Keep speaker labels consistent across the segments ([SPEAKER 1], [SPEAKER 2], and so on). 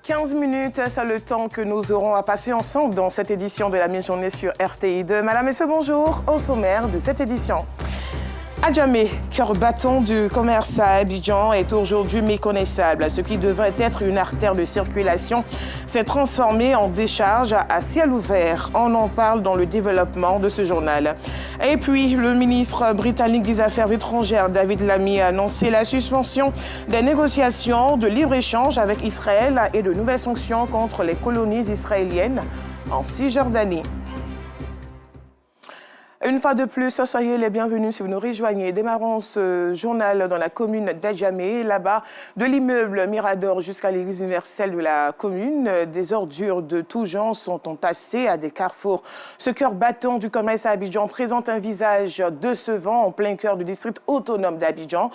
[SPEAKER 1] 15 minutes, c'est le temps que nous aurons à passer ensemble dans cette édition de la mi-journée sur RTI2. Madame, Messieurs, bonjour. Au sommaire de cette édition. Adjamé, cœur battant du commerce à Abidjan, est aujourd'hui méconnaissable. Ce qui devrait être une artère de circulation s'est transformé en décharge à ciel ouvert. On en parle dans le développement de ce journal. Et puis, le ministre britannique des Affaires étrangères, David Lammy, a annoncé la suspension des négociations de libre-échange avec Israël et de nouvelles sanctions contre les colonies israéliennes en Cisjordanie. Une fois de plus, soyez les bienvenus si vous nous rejoignez. Démarrons ce journal dans la commune d'Adjamé. Là-bas, de l'immeuble Mirador jusqu'à l'église universelle de la commune, des ordures de tous genres sont entassées à des carrefours. Ce cœur battant du commerce à Abidjan présente un visage décevant en plein cœur du district autonome d'Abidjan.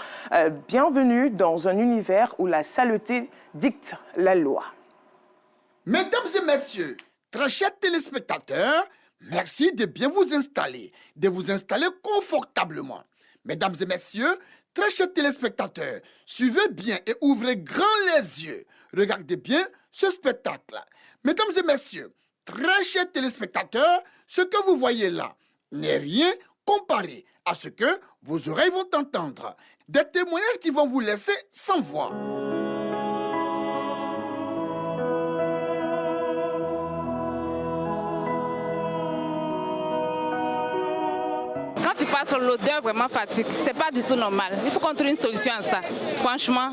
[SPEAKER 1] Bienvenue dans un univers où la saleté dicte la loi.
[SPEAKER 2] Mesdames et messieurs, très chers téléspectateurs, merci de bien vous installer confortablement. Mesdames et messieurs, très chers téléspectateurs, suivez bien et ouvrez grand les yeux. Regardez bien ce spectacle. Mesdames et messieurs, très chers téléspectateurs, ce que vous voyez là n'est rien comparé à ce que vos oreilles vont entendre. Des témoignages qui vont vous laisser sans voix.
[SPEAKER 3] Tu passes l'odeur vraiment fatigue. C'est pas du tout normal. Il faut qu'on trouve une solution à ça. Franchement.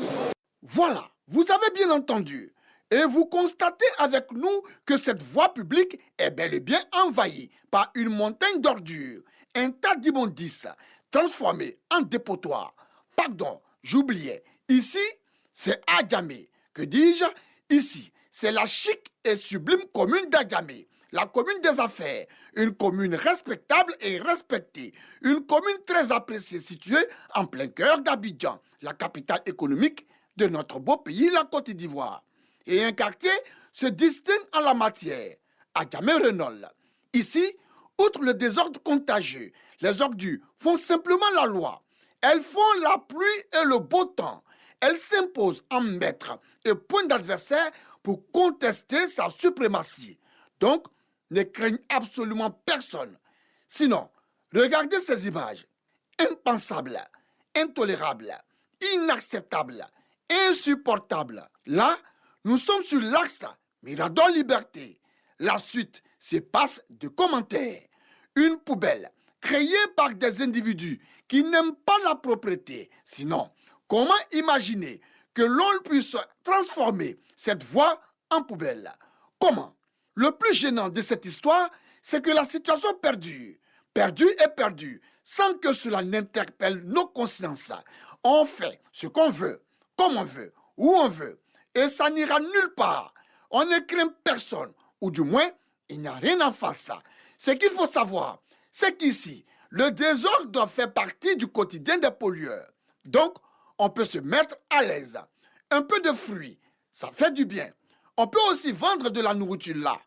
[SPEAKER 2] Voilà, vous avez bien entendu. Et vous constatez avec nous que cette voie publique est bel et bien envahie par une montagne d'ordures, un tas d'immondices transformé en dépotoir. Pardon, j'oubliais. Ici, c'est Adjamé. Que dis-je? Ici, c'est la chic et sublime commune d'Adjamé. La commune des affaires, une commune respectable et respectée, une commune très appréciée située en plein cœur d'Abidjan, la capitale économique de notre beau pays, la Côte d'Ivoire. Et un quartier se distingue en la matière, Adjamé-Renault. Ici, outre le désordre contagieux, les ordures font simplement la loi. Elles font la pluie et le beau temps. Elles s'imposent en maître et point d'adversaire pour contester sa suprématie. Donc, ne craignent absolument personne. Sinon, regardez ces images. Impensables, intolérables, inacceptables, insupportables. Là, nous sommes sur l'axe Mirador Liberté. La suite se passe de commentaires. Une poubelle créée par des individus qui n'aiment pas la propreté. Sinon, comment imaginer que l'on puisse transformer cette voie en poubelle? Comment? Le plus gênant de cette histoire, c'est que la situation perdure. Perdue et perdue, sans que cela n'interpelle nos consciences. On fait ce qu'on veut, comme on veut, où on veut. Et ça n'ira nulle part. On ne craint personne, ou du moins, il n'y a rien en face. Ce qu'il faut savoir, c'est qu'ici, le désordre doit faire partie du quotidien des pollueurs. Donc, on peut se mettre à l'aise. Un peu de fruits, ça fait du bien. On peut aussi vendre de la nourriture là.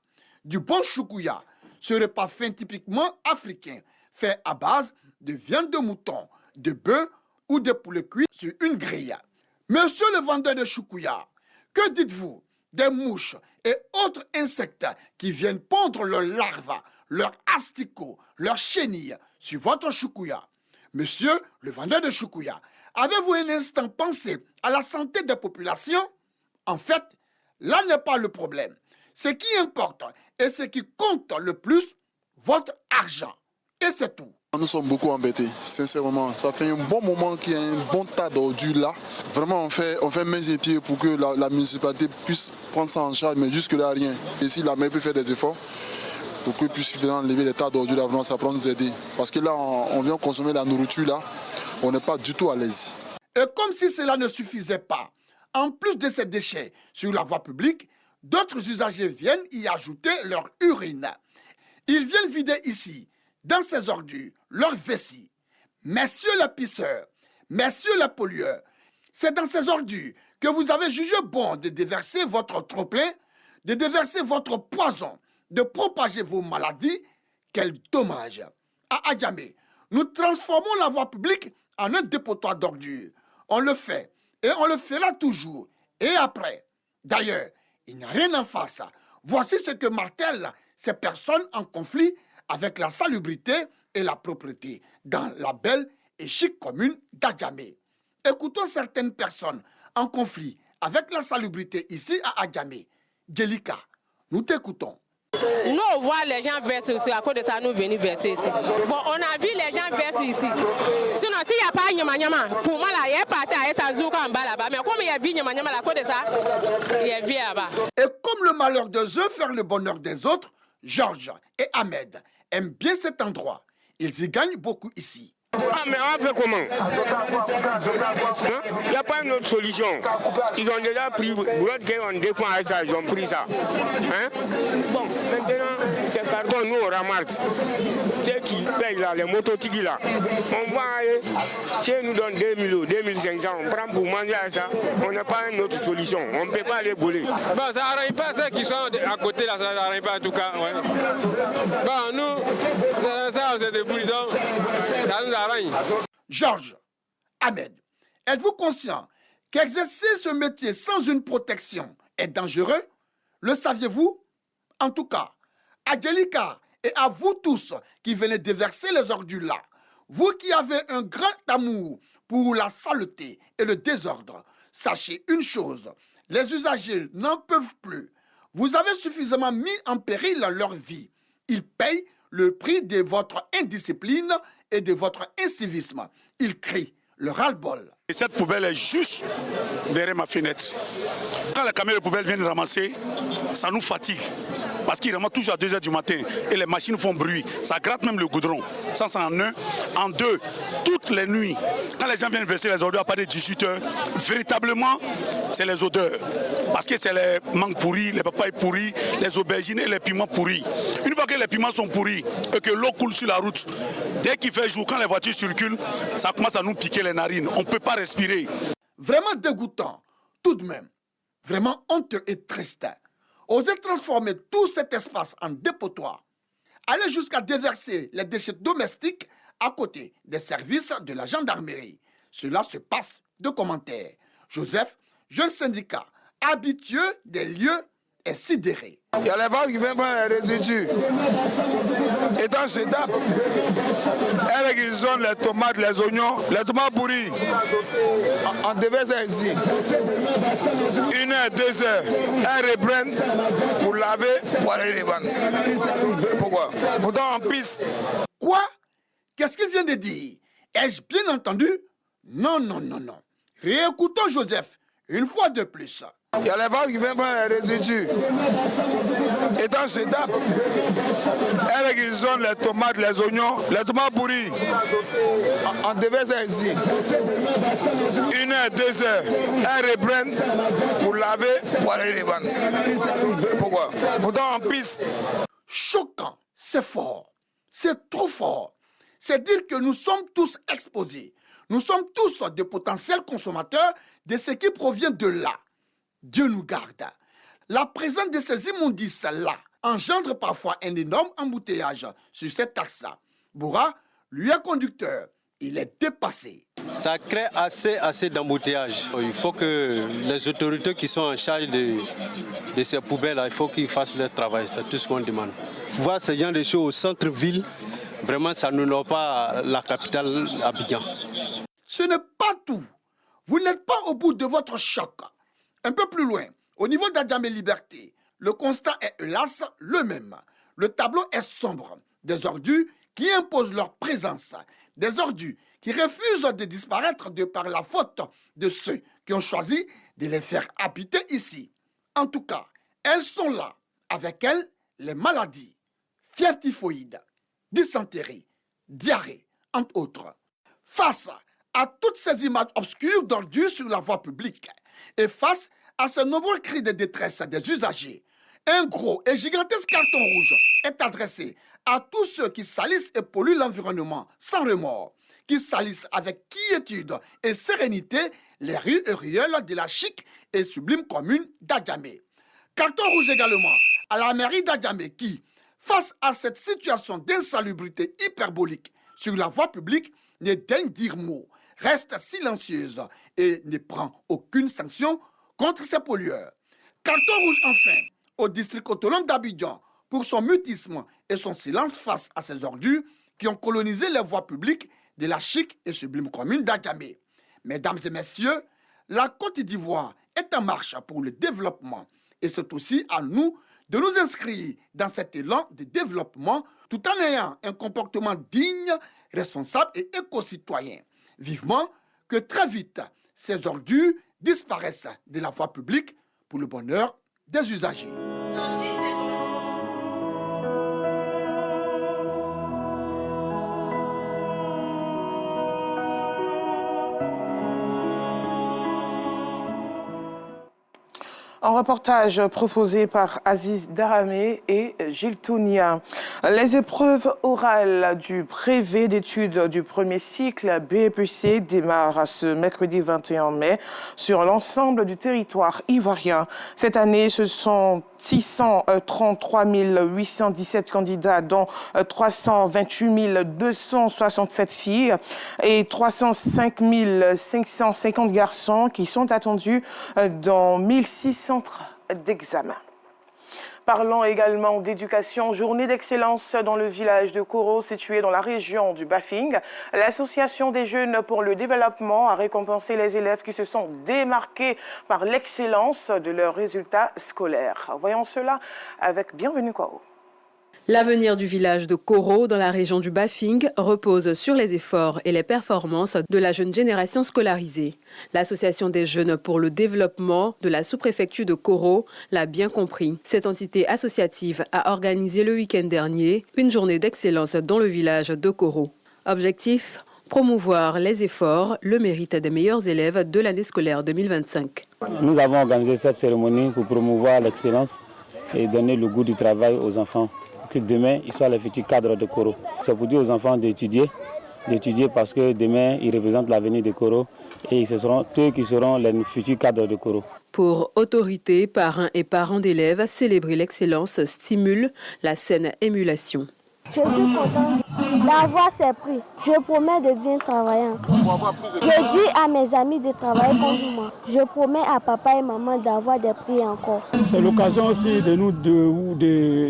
[SPEAKER 2] Du bon choukouya, ce repas fin typiquement africain, fait à base de viande de mouton, de bœuf ou de poulet cuit sur une grille. Monsieur le vendeur de choukouya, que dites-vous des mouches et autres insectes qui viennent pondre leurs larves, leurs asticots, leurs chenilles sur votre choukouya? Monsieur le vendeur de choukouya, avez-vous un instant pensé à la santé des populations? En fait, là n'est pas le problème. Ce qui importe et ce qui compte le plus, votre argent. Et c'est tout.
[SPEAKER 4] Nous sommes beaucoup embêtés, sincèrement. Ça fait un bon moment qu'il y a un bon tas d'ordures là. Vraiment, on fait mains et pieds pour que la municipalité puisse prendre ça en charge, mais jusque-là, rien. Et si la maire peut faire des efforts pour que puisse enlever les tas d'ordures là, vraiment, ça pourra nous aider. Parce que là, on vient consommer la nourriture là, on n'est pas du tout à l'aise.
[SPEAKER 2] Et comme si cela ne suffisait pas, en plus de ces déchets sur la voie publique, d'autres usagers viennent y ajouter leur urine. Ils viennent vider ici, dans ces ordures, leur vessie. Messieurs les pisseurs, messieurs les pollueurs, c'est dans ces ordures que vous avez jugé bon de déverser votre trop-plein, de déverser votre poison, de propager vos maladies. Quel dommage! À Adjamé, nous transformons la voie publique en un dépotoir d'ordures. On le fait et on le fera toujours. Et après, d'ailleurs, il n'y a rien en face. Voici ce que martèlent ces personnes en conflit avec la salubrité et la propreté dans la belle et chic commune d'Adjamé. Écoutons certaines personnes en conflit avec la salubrité ici à Adjamé. Djelika, nous t'écoutons.
[SPEAKER 5] Nous, on voit les gens verser ici, à cause de ça, nous venons verser ici. Bon, on a vu les gens verser ici. Sinon, s'il n'y a pas de pour moi, là, il y a pas de en bas là-bas. Mais comme il y a vu à cause de ça, il y a vu là-bas.
[SPEAKER 2] Et comme le malheur des uns fait le bonheur des autres, Georges et Ahmed aiment bien cet endroit. Ils y gagnent beaucoup ici.
[SPEAKER 6] Ah, mais on fait comment? Il n'y a pas une autre solution. Ils ont déjà pris, on défend avec ça, ils ont pris ça. Hein? Bon, maintenant, ces cartons, nous, on ramasse. Ceux qui payent là, les mototiques là, on va aller, si ils nous donnent 2000 ou 2500, on prend pour manger à ça, on n'a pas une autre solution. On ne peut pas les voler.
[SPEAKER 7] Bon, ça n'arrive pas ceux qui sont à côté là, ça n'arrive pas en tout cas. Ouais. Bon, nous, ça, on se débrouille donc, ça nous arrange.
[SPEAKER 2] Georges, Ahmed, êtes-vous conscient qu'exercer ce métier sans une protection est dangereux? Le saviez-vous? En tout cas, à Djelika et à vous tous qui venez déverser les ordures là, vous qui avez un grand amour pour la saleté et le désordre, sachez une chose, les usagers n'en peuvent plus. Vous avez suffisamment mis en péril leur vie. Ils payent le prix de votre indiscipline et de votre incivisme. Ils crient le ras-le-bol.
[SPEAKER 8] Cette poubelle est juste derrière ma fenêtre. Quand les camions de poubelle viennent ramasser, ça nous fatigue. Parce qu'ils ramassent toujours à 2 h du matin et les machines font bruit. Ça gratte même le goudron. Ça, c'est en un. En deux, toutes les nuits, quand les gens viennent verser les ordures à partir de 18 h, véritablement, c'est les odeurs. Parce que c'est les mangues pourries, les papayes pourries, les aubergines et les piments pourris. Une fois que les piments sont pourris et que l'eau coule sur la route, dès qu'il fait jour, quand les voitures circulent, ça commence à nous piquer les narines. On ne peut pas respirer.
[SPEAKER 2] Vraiment dégoûtant, tout de même. Vraiment honteux et triste. Oser transformer tout cet espace en dépotoir. Aller jusqu'à déverser les déchets domestiques à côté des services de la gendarmerie. Cela se passe de commentaires. Joseph, jeune syndicat, habitué des lieux, est sidéré.
[SPEAKER 6] Il y a les vagues qui viennent prendre les résidus. Et dans ce étape, elles réquisitionnent les tomates, les oignons, les tomates pourries. On devait être ici. 1 heure, 2 heures, elles reprennent pour laver, pour aller les vendre. Pourquoi? Pourtant on pisse.
[SPEAKER 2] Quoi? Qu'est-ce qu'il vient de dire? Ai-je bien entendu? Non, non, non, non. Réécoutons Joseph une fois de plus.
[SPEAKER 6] Il y a les vagues qui viennent prendre les résidus. Et dans ce étape, elles réquisitionnent les tomates, les oignons, les tomates pourries. On devait être ici. 1 heure, 2 heures, elles reprennent pour laver, pour aller les vendre. Pourquoi? Pourtant on pisse.
[SPEAKER 2] Choquant, c'est fort. C'est trop fort. C'est dire que nous sommes tous exposés. Nous sommes tous des potentiels consommateurs de ce qui provient de là. Dieu nous garde. La présence de ces immondices-là engendre parfois un énorme embouteillage sur cet axe-là. Boura, lui est conducteur, il est dépassé.
[SPEAKER 9] Ça crée assez d'embouteillage. Il faut que les autorités qui sont en charge de ces poubelles, il faut qu'ils fassent leur travail. C'est tout ce qu'on demande. Voir ce genre de choses au centre-ville, vraiment, ça n'honore pas la capitale Abidjan.
[SPEAKER 2] Ce n'est pas tout. Vous n'êtes pas au bout de votre choc. Un peu plus loin, au niveau d'Adjamé Liberté, le constat est hélas le même. Le tableau est sombre. Des ordures qui imposent leur présence. Des ordures qui refusent de disparaître de par la faute de ceux qui ont choisi de les faire habiter ici. En tout cas, elles sont là. Avec elles, les maladies, fièvre typhoïde, dysenterie, diarrhée, entre autres. Face à toutes ces images obscures d'ordures sur la voie publique et face à ces nombreux cris de détresse des usagers, un gros et gigantesque carton rouge est adressé à tous ceux qui salissent et polluent l'environnement sans remords, qui salissent avec quiétude et sérénité les rues et ruelles de la chic et sublime commune d'Adjamé. Carton rouge également à la mairie d'Adjamé qui, face à cette situation d'insalubrité hyperbolique sur la voie publique, ne daigne dire mot, reste silencieuse et ne prend aucune sanction contre ces pollueurs. Carton rouge enfin au district autonome d'Abidjan pour son mutisme et son silence face à ces ordures qui ont colonisé les voies publiques de la chic et sublime commune d'Adjamé. Mesdames et messieurs, la Côte d'Ivoire est en marche pour le développement et c'est aussi à nous de nous inscrire dans cet élan de développement tout en ayant un comportement digne, responsable et éco-citoyen. Vivement que très vite, ces ordures disparaissent de la voie publique pour le bonheur des usagers.
[SPEAKER 1] Un reportage proposé par Aziz Daramé et Gilles Tounia. Les épreuves orales du brevet d'études du premier cycle BEPC démarrent ce mercredi 21 mai sur l'ensemble du territoire ivoirien. Cette année, ce sont 633 817 candidats, dont 328 267 filles et 305 550 garçons qui sont attendus dans 1600 d'examen. Parlons également d'éducation. Journée d'excellence dans le village de Koro, situé dans la région du Bafing. L'Association des jeunes pour le développement a récompensé les élèves qui se sont démarqués par l'excellence de leurs résultats scolaires. Voyons cela avec Bienvenue Koro.
[SPEAKER 10] L'avenir du village de Koro, dans la région du Bafing, repose sur les efforts et les performances de la jeune génération scolarisée. L'Association des jeunes pour le développement de la sous-préfecture de Koro l'a bien compris. Cette entité associative a organisé le week-end dernier une journée d'excellence dans le village de Koro. Objectif : promouvoir les efforts, le mérite des meilleurs élèves de l'année scolaire 2025.
[SPEAKER 11] Nous avons organisé cette cérémonie pour promouvoir l'excellence et donner le goût du travail aux enfants. Que demain, ils soient les futurs cadres de Koro. C'est pour dire aux enfants d'étudier parce que demain, ils représentent l'avenir de Koro et ce seront eux qui seront les futurs cadres de Koro.
[SPEAKER 10] Pour autorités, parrains et parents d'élèves, célébrer l'excellence stimule la saine émulation.
[SPEAKER 12] Je suis contente d'avoir ces prix. Je promets de bien travailler. Je dis à mes amis de travailler comme moi. Je promets à papa et maman d'avoir des prix encore.
[SPEAKER 11] C'est l'occasion aussi de nous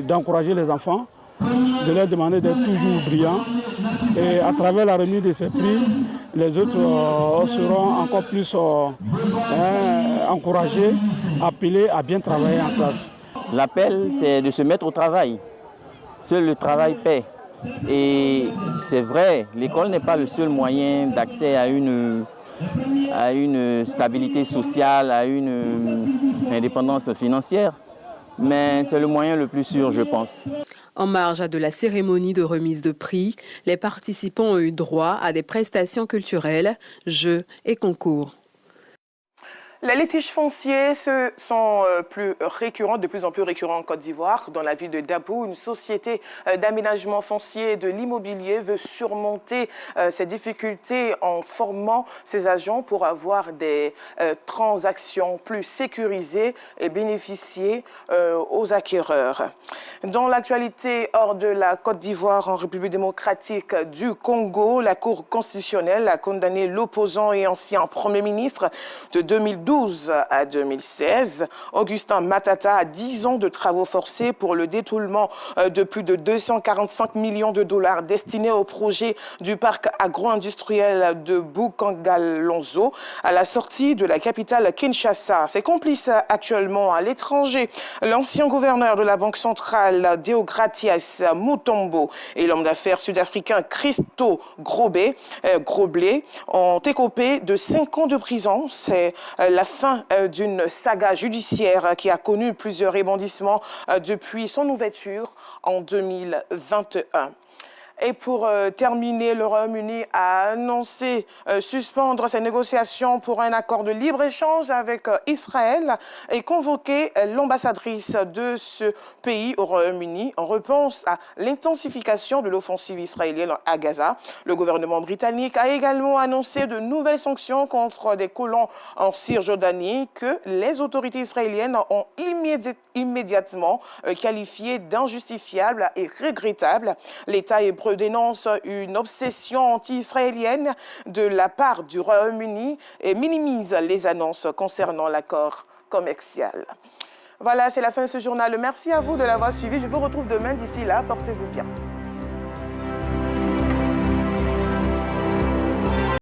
[SPEAKER 11] d'encourager les enfants, de leur demander d'être toujours brillants. Et à travers la remise de ces prix, les autres seront encore plus encouragés, appelés à bien travailler en classe.
[SPEAKER 13] L'appel, c'est de se mettre au travail. Seul le travail paie. Et c'est vrai, l'école n'est pas le seul moyen d'accès à une stabilité sociale, à une indépendance financière. Mais c'est le moyen le plus sûr, je pense.
[SPEAKER 10] En marge de la cérémonie de remise de prix, les participants ont eu droit à des prestations culturelles, jeux et concours.
[SPEAKER 1] Les litiges fonciers sont de plus en plus récurrents en Côte d'Ivoire. Dans la ville de Dabou, une société d'aménagement foncier et de l'immobilier veut surmonter ces difficultés en formant ses agents pour avoir des transactions plus sécurisées et bénéficier aux acquéreurs. Dans l'actualité hors de la Côte d'Ivoire, en République démocratique du Congo, la Cour constitutionnelle a condamné l'opposant et ancien Premier ministre de 2012 à 2016. Augustin Matata a 10 ans de travaux forcés pour le détournement de plus de 245 millions de dollars destinés au projet du parc agro-industriel de Bukangalonzo à la sortie de la capitale Kinshasa. Ses complices actuellement à l'étranger, l'ancien gouverneur de la Banque centrale Deogratias Mutombo et l'homme d'affaires sud-africain Christo Groblé ont écopé de 5 ans de prison. C'est la fin d'une saga judiciaire qui a connu plusieurs rebondissements depuis son ouverture en 2021. Et pour terminer, le Royaume-Uni a annoncé suspendre ses négociations pour un accord de libre-échange avec Israël et convoqué l'ambassadrice de ce pays au Royaume-Uni en réponse à l'intensification de l'offensive israélienne à Gaza. Le gouvernement britannique a également annoncé de nouvelles sanctions contre des colons en Cisjordanie que les autorités israéliennes ont immédiatement qualifiées d'injustifiables et regrettables. L'État hébreu dénonce une obsession anti-israélienne de la part du Royaume-Uni et minimise les annonces concernant l'accord commercial. Voilà, c'est la fin de ce journal. Merci à vous de l'avoir suivi. Je vous retrouve demain. D'ici là, portez-vous bien.